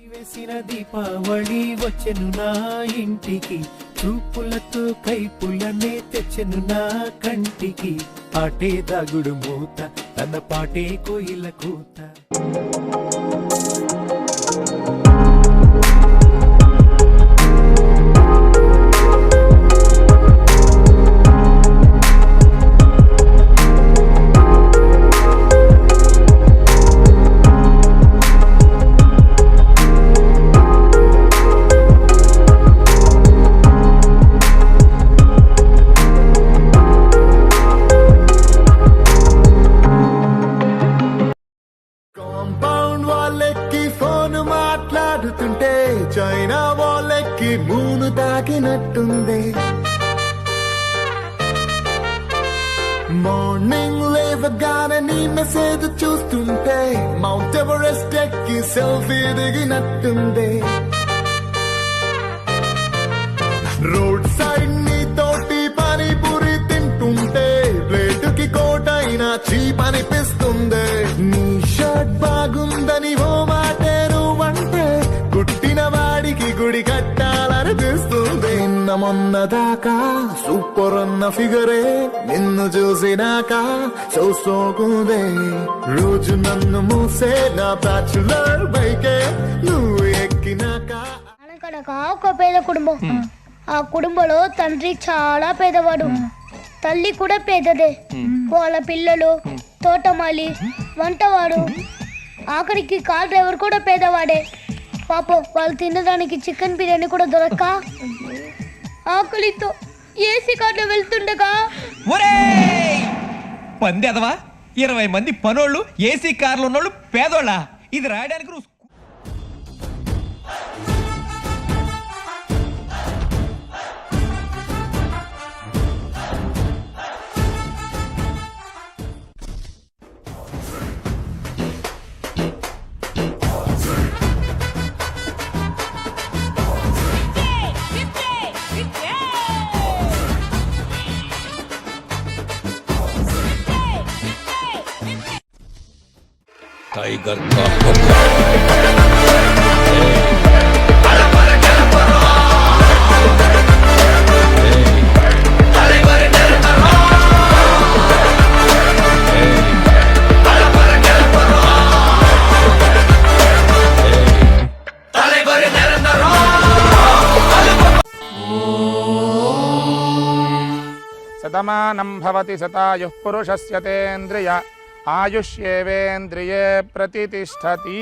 వేసిన దీపావళి వచ్చెను నా ఇంటికి, చూపులతో కైపులనే తెచ్చెను నా కంటికి. పాటే దాగుడు మూత, తన పాటే కోయిల కూత. మాట్లాడుతుంటే చైనా వాళ్ళకి మూను తాకినట్టుంది. మార్నింగ్ లేవగానే నీ మెసేజ్ చూస్తుంటే మౌంట్ ఎవరెస్ట్ ఎక్కి సెల్ఫీ దిగినట్టుంది. రోడ్ సైడ్ నీ తోటి పానీపూరి తింటుంటే ప్లేటుకి కోటైనా చీప్ అనిపిస్తుంది. నీ షర్ట్ బాగుందని ఓ మాటే నువ్వంటే కుట్టిన వాడికి గుడి కట్టాలనిపిస్తుంది. నిన్న మొన్న దాకా సూపర్ అన్న ఫిగరే నిన్ను చూసినాక సోకుందే. రోజు నన్ను మూసే నా బ్యాచులర్ బైకే నువ్వు ఎక్కినాక. అనకనక ఒక పేద కుటుంబం. ఆ కుటుంబంలో తండ్రి చాలా పేదవాడు, తల్లి కూడా పేదదే. వాళ్ళ పిల్లలు తోటమాలి, వంటవాడు, ఆఖరికి కార్ డ్రైవర్ కూడా పేదవాడే. పాపం వాళ్ళు తినడానికి చికెన్ బిర్యానీ కూడా దొరక్క ఆకలితో ఏసీ కార్లో వెళ్తుండగా పందేదవా 20 మంది పనోళ్ళు ఏసీ కార్లు ఉన్నోళ్ళు పేదోళ్ళ. ఇది రాయడానికి నువ్వు टाइगर का शतमानं भवति शतायुः पुरुषस्य तेन्द्रिय आयुष्येवेन्द्रिये प्रतितिष्ठति.